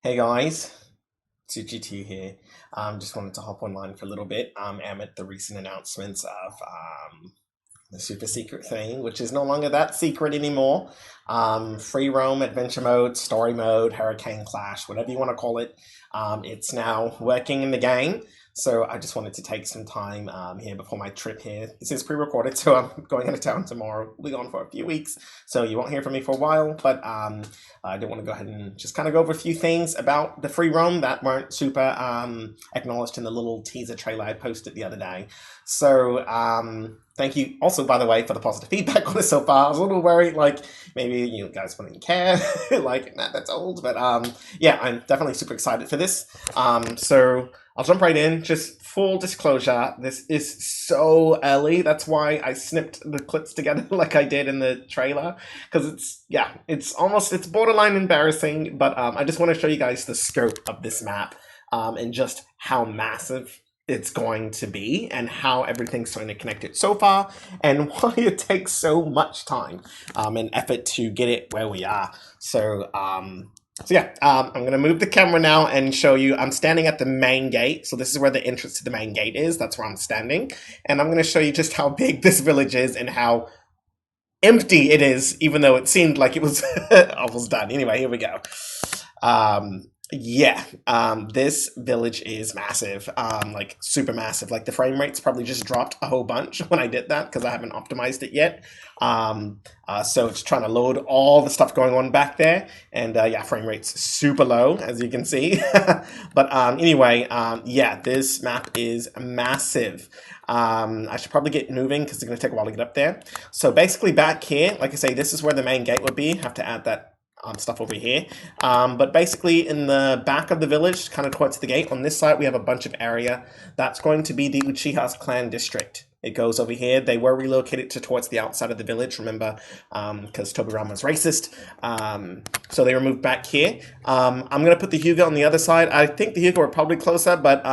Hey guys, Gekitou here. Just wanted to hop online for a little bit amid the recent announcements of the super secret thing, which is no longer that secret anymore. Free roam, adventure mode, story mode, hurricane clash, whatever you want to call it. It's now working in the game. So I just wanted to take some time here before my trip here. This is pre-recorded, so I'm going out of town tomorrow. We'll be gone for a few weeks, so you won't hear from me for a while. But I did want to go ahead and just kind of go over a few things about the free roam that weren't super acknowledged in the little teaser trailer I posted the other day. So thank you also, by the way, for the positive feedback on it so far. I was a little worried, like maybe you guys wouldn't care, like nah, that's old. But yeah, I'm definitely super excited for this. So I'll jump right in. Just full disclosure, this is so early. That's why I snipped the clips together like I did in the trailer, because it's borderline embarrassing. But I just want to show you guys the scope of this map and just how massive it's going to be and how everything's starting to connect it so far and why it takes so much time and effort to get it where we are. I'm going to move the camera now and show you. I'm standing at the main gate. So this is where the entrance to the main gate is. That's where I'm standing. And I'm going to show you just how big this village is and how empty it is, even though it seemed like it was almost done. Anyway, here we go. This village is massive, like super massive. Like the frame rate's probably just dropped a whole bunch when I did that because I haven't optimized it yet. So it's trying to load all the stuff going on back there, and frame rate's super low as you can see. But anyway, this map is massive. I should probably get moving because it's going to take a while to get up there. So basically back here, like I say, this is where the main gate would be. Have to add that stuff over here. But basically in the back of the village, kind of towards the gate, on this side we have a bunch of area. That's going to be the Uchiha's clan district. It goes over here. They were relocated to towards the outside of the village, remember, because Tobirama was racist. So they were moved back here. I'm going to put the Hyuga on the other side. I think the Hyuga were probably closer, but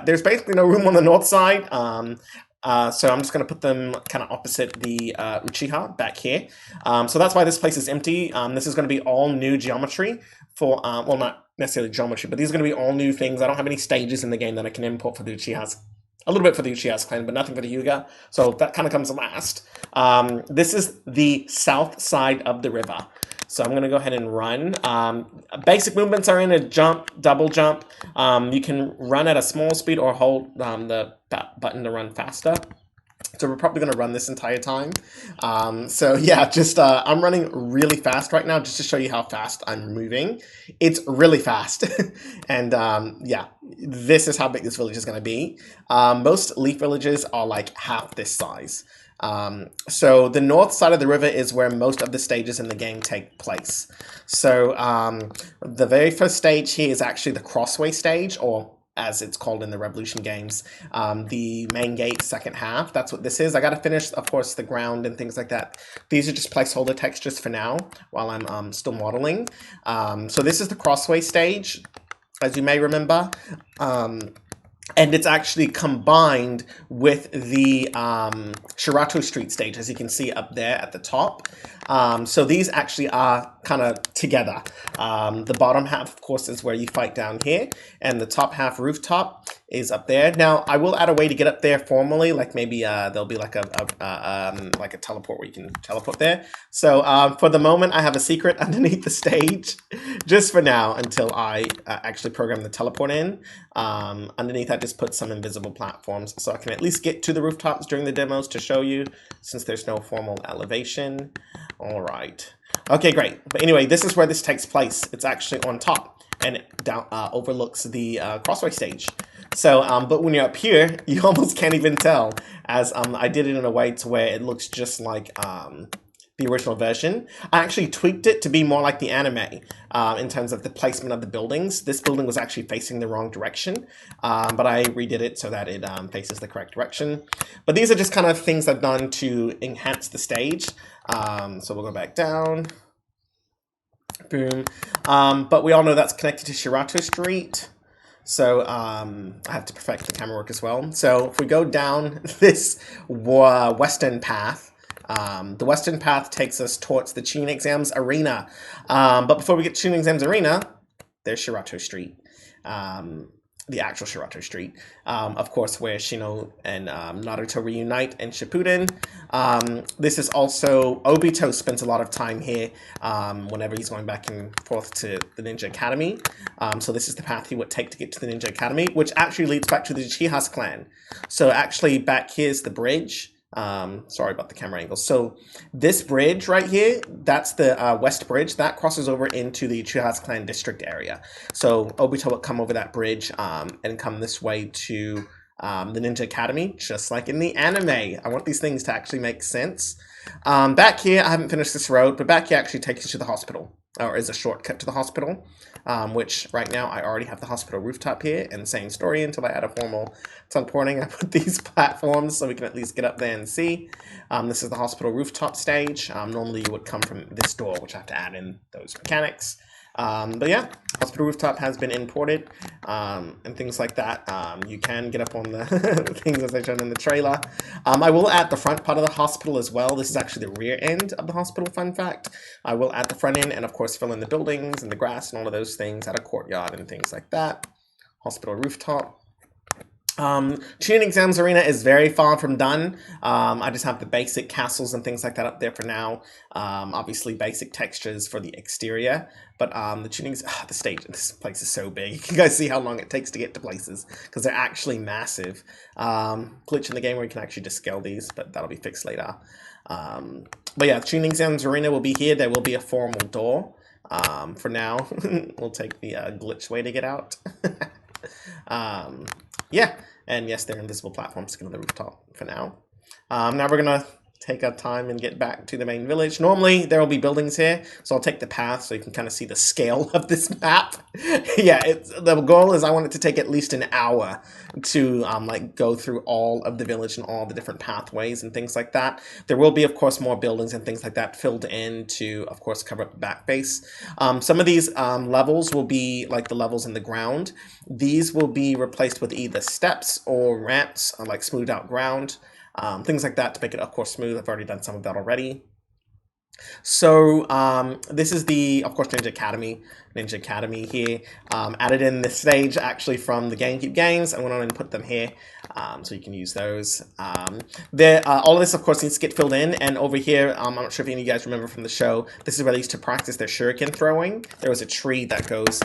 there's basically no room on the north side. So I'm just going to put them kind of opposite the Uchiha back here. So that's why this place is empty. This is going to be all new geometry for, well, not necessarily geometry, but these are going to be all new things. I don't have any stages in the game that I can import for the Uchihas. A little bit for the Uchiha's clan, but nothing for the Hyuga. So that kind of comes last. This is the south side of the river. So I'm going to go ahead and run. Basic movements are in a jump, double jump. You can run at a small speed or hold the button to run faster. So we're probably going to run this entire time. I'm running really fast right now just to show you how fast I'm moving. It's really fast. And this is how big this village is going to be. Most leaf villages are like half this size. So the north side of the river is where most of the stages in the game take place. So the very first stage here is actually the crossway stage, or as it's called in the Revolution games, the main gate second half. That's what this is. I got to finish, of course, the ground and things like that. These are just placeholder textures for now while I'm still modeling. So this is the crossway stage, as you may remember. And it's actually combined with the Shirato Street stage, as you can see up there at the top. So these actually are kind of together. The bottom half, of course, is where you fight down here, and the top half, rooftop, is up there. Now, I will add a way to get up there formally, like maybe there'll be like a teleport where you can teleport there. So for the moment, I have a secret underneath the stage, just for now, until I actually program the teleport in. Underneath, I just put some invisible platforms, so I can at least get to the rooftops during the demos to show you, since there's no formal elevation. All right. Okay, great. But anyway, this is where this takes place. It's actually on top, and it down overlooks the crossway stage. So, but when you're up here, you almost can't even tell, as I did it in a way to where it looks just like the original version. I actually tweaked it to be more like the anime in terms of the placement of the buildings. This building was actually facing the wrong direction, but I redid it so that it faces the correct direction. But these are just kind of things I've done to enhance the stage. So we'll go back down. Boom. But we all know that's connected to Shirato Street. So I have to perfect the camera work as well. So if we go down this western path, the western path takes us towards the Chunin Exams Arena. But before we get to Chunin Exams Arena, there's Shirato Street. The actual Shirato Street, of course, where Shino and Naruto reunite in Shippuden. This is also Obito spends a lot of time here whenever he's going back and forth to the Ninja Academy. So this is the path he would take to get to the Ninja Academy, which actually leads back to the Uchiha's clan. So actually, back here's the bridge. Sorry about the camera angle. So this bridge right here, that's the West Bridge that crosses over into the Uchiha's Clan district area. So Obito would come over that bridge and come this way to the Ninja Academy, just like in the anime. I want these things to actually make sense. Back here, I haven't finished this road, but back here actually takes you to the hospital, or is a shortcut to the hospital, which right now I already have the hospital rooftop here, and same story until I add a formal teleporting. I put these platforms so we can at least get up there and see. This is the hospital rooftop stage. Normally you would come from this door, which I have to add in those mechanics. But yeah, hospital rooftop has been imported and things like that. You can get up on the things as I showed in the trailer. I will add the front part of the hospital as well. This is actually the rear end of the hospital, fun fact. I will add the front end and of course fill in the buildings and the grass and all of those things, add a courtyard and things like that. Hospital rooftop. Tuning Exams Arena is very far from done. I just have the basic castles and things like that up there for now. Obviously basic textures for the exterior, but the tunings, the stage, this place is so big. You can guys see how long it takes to get to places because they're actually massive. Glitch in the game where you can actually just scale these, but that'll be fixed later. But yeah, Tuning Exams Arena will be here. There will be a formal door. For now, we'll take the glitch way to get out. Yeah, and yes, they're invisible platforms to get on the rooftop for now. Now we're gonna take our time and get back to the main village. Normally there will be buildings here, so I'll take the path so you can kind of see the scale of this map. Yeah, the goal is I want it to take at least an hour to like go through all of the village and all the different pathways and things like that. There will be, of course, more buildings and things like that filled in to, of course, cover up the back base. Some of these levels will be like the levels in the ground. These will be replaced with either steps or ramps, like smoothed out ground. Things like that to make it, of course, smooth. I've already done some of that already. So this is the, of course, Ninja Academy here. Added in this stage actually from the GameCube games. I went on and put them here so you can use those. All of this, of course, needs to get filled in. And over here, I'm not sure if any of you guys remember from the show, this is where they used to practice their shuriken throwing. There was a tree that goes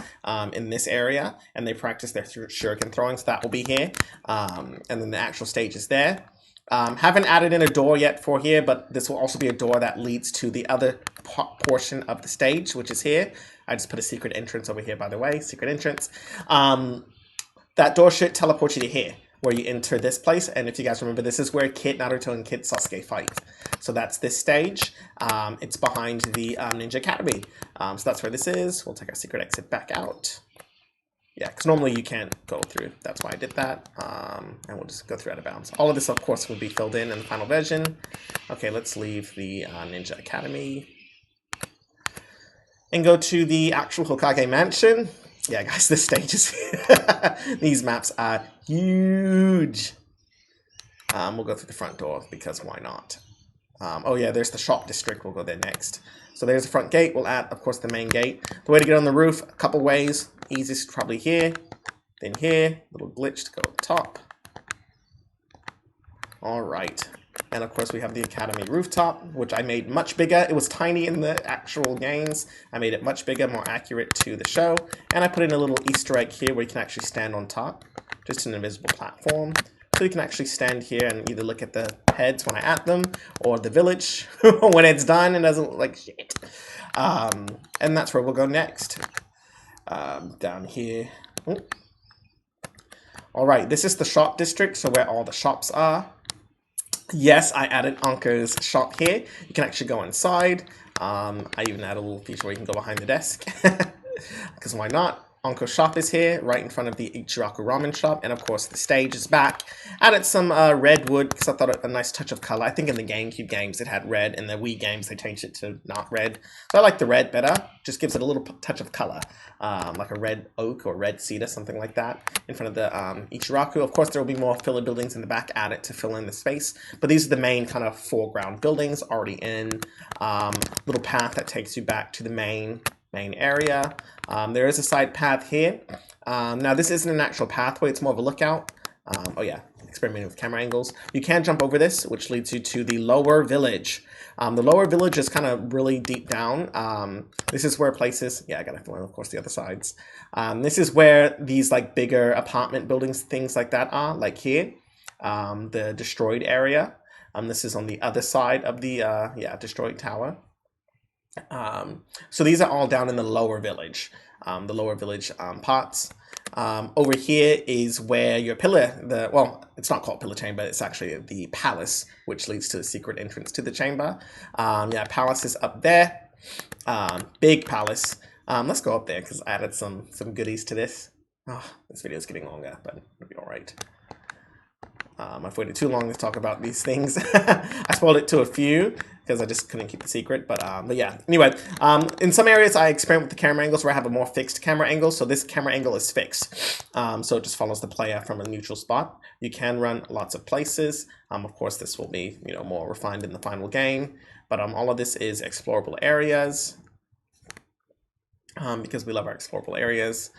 in this area, and they practice their shuriken throwing, so that will be here. And then the actual stage is there. Haven't added in a door yet for here, but this will also be a door that leads to the other portion of the stage, which is here. I just put a secret entrance over here, by the way, secret entrance. That door should teleport you to here, where you enter this place. And if you guys remember, this is where Kid Naruto and Kid Sasuke fight. So that's this stage. It's behind the Ninja Academy. So that's where this is. We'll take our secret exit back out. Yeah, because normally you can't go through. That's why I did that. And we'll just go through out of bounds. All of this, of course, will be filled in the final version. Okay, let's leave the Ninja Academy. And go to the actual Hokage Mansion. Yeah, guys, this stage is... These maps are huge. We'll go through the front door, because why not? Oh yeah, there's the shop district. We'll go there next. So there's the front gate. We'll add, of course, the main gate. The way to get on the roof, a couple ways. Easiest probably here, then here. Little glitch to go up top. All right. And of course, we have the Academy rooftop, which I made much bigger. It was tiny in the actual games. I made it much bigger, more accurate to the show. And I put in a little Easter egg here where you can actually stand on top. Just an invisible platform. So you can actually stand here and either look at the heads when I add them, or the village when it's done and doesn't look like shit. And that's where we'll go next. Down here. Ooh. All right, this is the shop district, so where all the shops are. Yes, I added Anko's shop here. You can actually go inside. I even added a little feature where you can go behind the desk. Because why not? Anko's shop is here, right in front of the Ichiraku ramen shop, and of course the stage is back. Added some red wood, because I thought it a nice touch of color. I think in the GameCube games it had red, in the Wii games they changed it to not red. So I like the red better, just gives it a little touch of color. Like a red oak or red cedar, something like that, in front of the Ichiraku. Of course there will be more filler buildings in the back added to fill in the space, but these are the main kind of foreground buildings already in. Little path that takes you back to the main main area. There is a side path here. Now this isn't an actual pathway, it's more of a lookout. Oh yeah, experimenting with camera angles. You can jump over this, which leads you to the lower village. The lower village is kind of really deep down. This is where places, yeah, I gotta fill in, of course, the other sides. This is where these like bigger apartment buildings, things like that are, like here, the destroyed area. This is on the other side of the, destroyed tower. So these are all down in the lower village, parts. Over here is where your pillar, well, it's not called pillar chamber, it's actually the palace, which leads to the secret entrance to the chamber. Palace is up there. Big palace. Let's go up there because I added some goodies to this. Oh, this video is getting longer, but it'll be all right. I've waited too long to talk about these things. I spoiled it to a few because I just couldn't keep the secret. But yeah, anyway, in some areas I experiment with the camera angles where I have a more fixed camera angle. So this camera angle is fixed. So it just follows the player from a neutral spot. You can run lots of places. Of course, this will be more refined in the final game. But all of this is explorable areas because we love our explorable areas.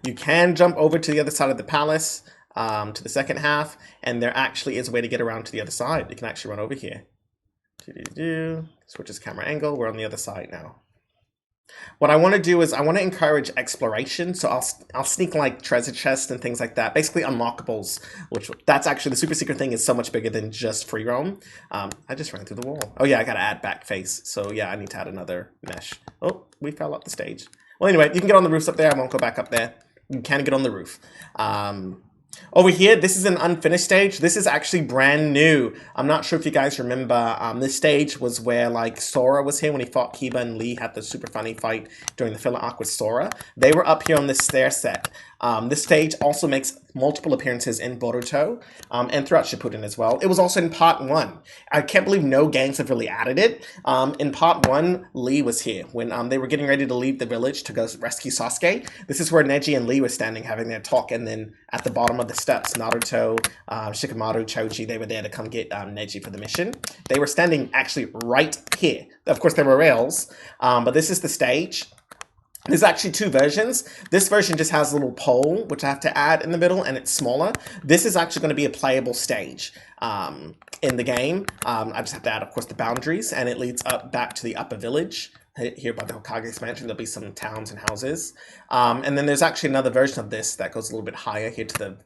You can jump over to the other side of the palace. To the second half, and there actually is a way to get around to the other side. You can actually run over here. Switches camera angle. We're on the other side now. What I want to do is I want to encourage exploration, so I'll sneak like treasure chests and things like that, basically unlockables, which that's actually the super secret thing is so much bigger than just free roam. I just ran through the wall. Oh yeah, I gotta add back face, so yeah, I need to add another mesh. Oh, we fell up the stage. Well anyway, you can get on the roofs up there. I won't go back up there. You can get on the roof. Over here, this is an unfinished stage. This is actually brand new. I'm not sure if you guys remember, this stage was where like Sora was here when he fought Kiba and Lee had the super funny fight during the filler arc with Sora. They were up here on this stair set. This stage also makes multiple appearances in Boruto and throughout Shippuden as well. It was also in part 1. I can't believe no games have really added it. In part 1, Lee was here when they were getting ready to leave the village to go rescue Sasuke. This is where Neji and Lee were standing having their talk, and then at the bottom of the steps, Naruto, Shikamaru, Choji, they were there to come get Neji for the mission. They were standing actually right here. Of course, there were rails, but this is the stage. There's actually 2 versions. This version just has a little pole, which I have to add in the middle, and it's smaller. This is actually going to be a playable stage in the game. I just have to add, of course, the boundaries, and it leads up back to the upper village. Here by the Hokage's mansion, there'll be some towns and houses. And then there's actually another version of this that goes a little bit higher here to the...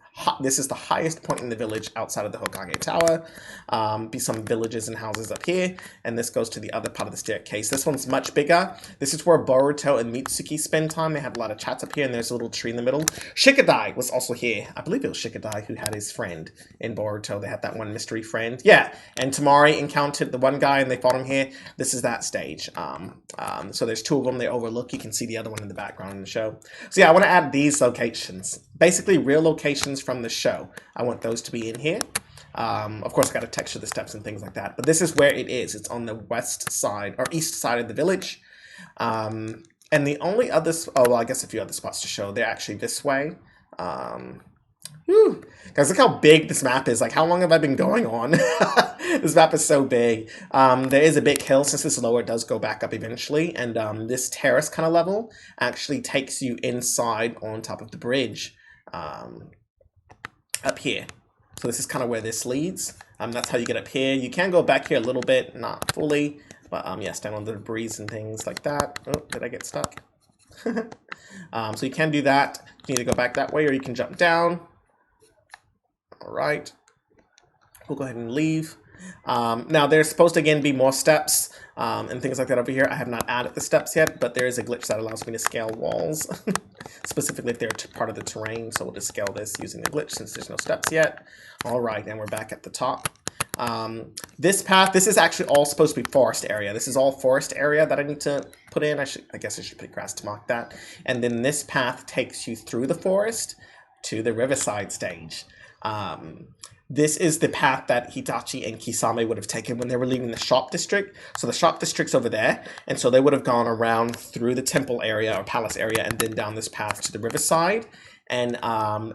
This is the highest point in the village outside of the Hokage Tower. Be some villages and houses up here. And this goes to the other part of the staircase. This one's much bigger. This is where Boruto and Mitsuki spend time. They have a lot of chats up here, and there's a little tree in the middle. Shikadai was also here. I believe it was Shikadai who had his friend in Boruto. They had that one mystery friend. Yeah, and Tamari encountered the one guy, and they fought him here. This is that stage. So there's 2 of them they overlook. You can see the other one in the background in the show. So yeah, I want to add these locations. Basically real locations from the show. I want those to be in here. Of course, I got to texture the steps and things like that. But this is where it is. It's on the west side, or east side of the village. And the only other... Oh, well, I guess a few other spots to show. They're actually this way. Whew. Guys, look how big this map is. Like, how long have I been going on? This map is so big. There is a big hill. Since this is lower, it does go back up eventually. And this terrace kind of level actually takes you inside on top of the bridge up here. So this is kind of where this leads. That's how you get up here. You can go back here a little bit, not fully. But yeah, stand on the debris and things like that. Oh, did I get stuck? So you can do that. You can either go back that way or you can jump down. All right. We'll go ahead and leave. Now there's supposed to again be more steps and things like that over here. I have not added the steps yet, but there is a glitch that allows me to scale walls, specifically if they're part of the terrain. So we'll just scale this using the glitch since there's no steps yet. All right, and we're back at the top. This path, this is actually all supposed to be forest area. This is all forest area that I need to put in. I guess I should put grass to mark that. And then this path takes you through the forest to the riverside stage. This is the path that Hitachi and Kisame would have taken when they were leaving the shop district. So the shop district's over there, and so they would have gone around through the temple area or palace area and then down this path to the riverside. And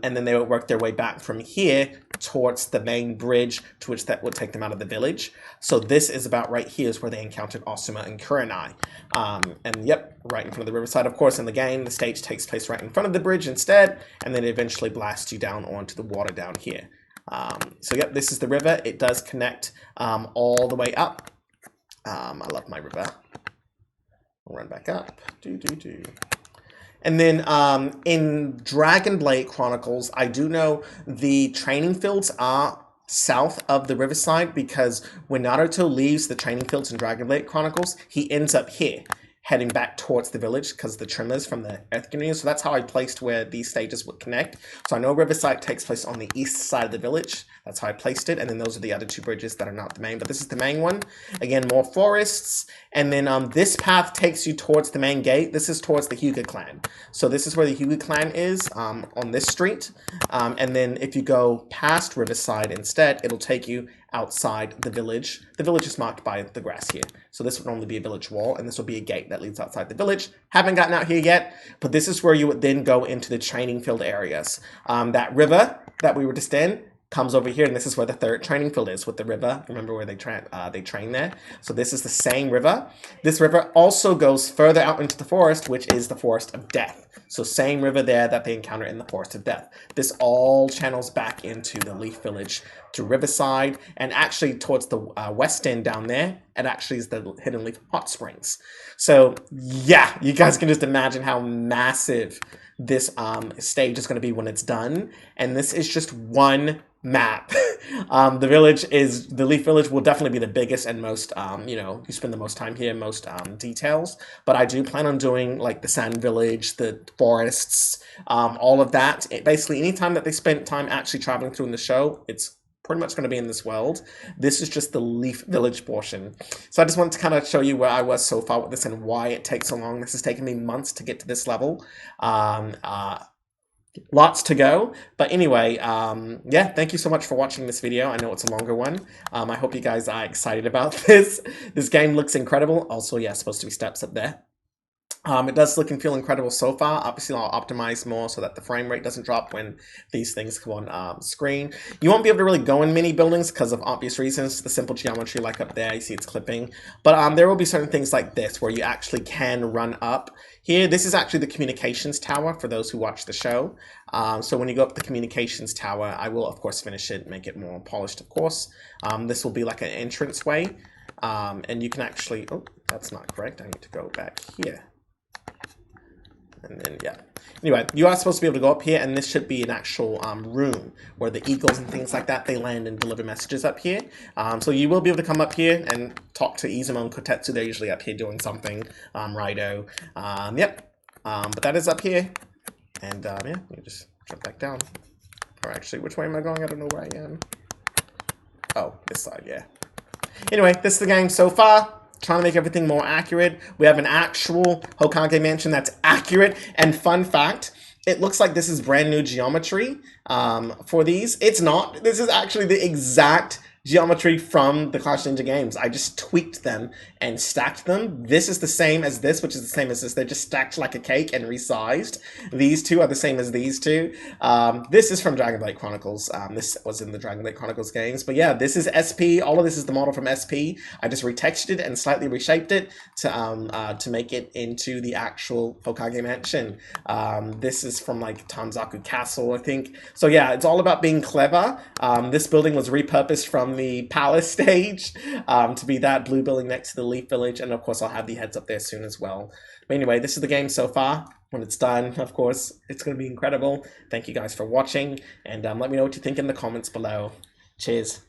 then they would work their way back from here towards the main bridge, to which that would take them out of the village. So this is about right here is where they encountered Asuma and Kurenai. And yep, right in front of the riverside. Of course, in the game, the stage takes place right in front of the bridge instead, and then it eventually blasts you down onto the water down here. So yep, this is the river. It does connect all the way up. I love my river. I'll run back up. And then in Dragon Blade Chronicles, I do know the training fields are south of the riverside, because when Naruto leaves the training fields in Dragon Blade Chronicles, he ends up here, heading back towards the village because the tremors from the Earth Community. So that's how I placed where these stages would connect. So I know Riverside takes place on the east side of the village. That's how I placed it. And then those are the other two bridges that are not the main, but this is the main one. Again, more forests. And then this path takes you towards the main gate. This is towards the Hyuga clan. So this is where the Hyuga clan is, on this street. And then if you go past Riverside instead, it'll take you outside the village. The village is marked by the grass here. So this would only be a village wall, and this will be a gate that leads outside the village. Haven't gotten out here yet, but this is where you would then go into the training field areas. That river that we were just in comes over here, and this is where the third training field is with the river. Remember where they train there? So this is the same river. This river also goes further out into the forest, which is the Forest of Death. So same river there that they encounter in the Forest of Death. This all channels back into the Leaf Village to Riverside, and actually towards the west end down there, it actually is the Hidden Leaf Hot Springs. So yeah, you guys can just imagine how massive this stage is going to be when it's done. And this is just one map. The Leaf Village will definitely be the biggest and most, you spend the most time here, most details. But I do plan on doing like the Sand Village, the forests, all of that. Basically, anytime that they spent time actually traveling through in the show, it's pretty much going to be in this world. This is just the Leaf Village portion. So I just wanted to kind of show you where I was so far with this and why it takes so long. This has taken me months to get to this level. Lots to go, but anyway, yeah, thank you so much for watching this video. I know it's a longer one. I hope you guys are excited about this. This game looks incredible. Also, yeah, supposed to be steps up there. It does look and feel incredible so far. Obviously, I'll optimize more so that the frame rate doesn't drop when these things come on screen. You won't be able to really go in many buildings because of obvious reasons. The simple geometry, like up there, you see it's clipping. But there will be certain things like this where you actually can run up. Here, this is actually the communications tower for those who watch the show. So when you go up the communications tower, I will, of course, finish it, make it more polished, of course. This will be like an entrance way. And you can actually... Oh, that's not correct. I need to go back here. And then, yeah. Anyway, you are supposed to be able to go up here, and this should be an actual room where the eagles and things like that, they land and deliver messages up here. So you will be able to come up here and talk to Izumo and Kotetsu. They're usually up here doing something. Raido. Yep. But that is up here. And, yeah, you just jump back down. Or actually, which way am I going? I don't know where I am. Oh, this side, yeah. Anyway, this is the game so far. Trying to make everything more accurate. We have an actual Hokage mansion that's accurate. And fun fact, it looks like this is brand new geometry for these. It's not. This is actually the exact geometry from the Clash Ninja games. I just tweaked them and stacked them. This is the same as this, which is the same as this. They're just stacked like a cake and resized. These two are the same as these two. This is from Dragon Blade Chronicles. This was in the Dragon Blade Chronicles games. But yeah, this is SP. All of this is the model from SP. I just retextured it and slightly reshaped it to make it into the actual Hokage mansion. This is from like Tanzaku Castle, I think. So yeah, it's all about being clever. This building was repurposed from the palace stage to be that blue building next to the Leaf Village, and of course I'll have the heads up there soon as well. But anyway, this is the game so far. When it's done, of course, it's going to be incredible. Thank you guys for watching, and let me know what you think in the comments below. Cheers.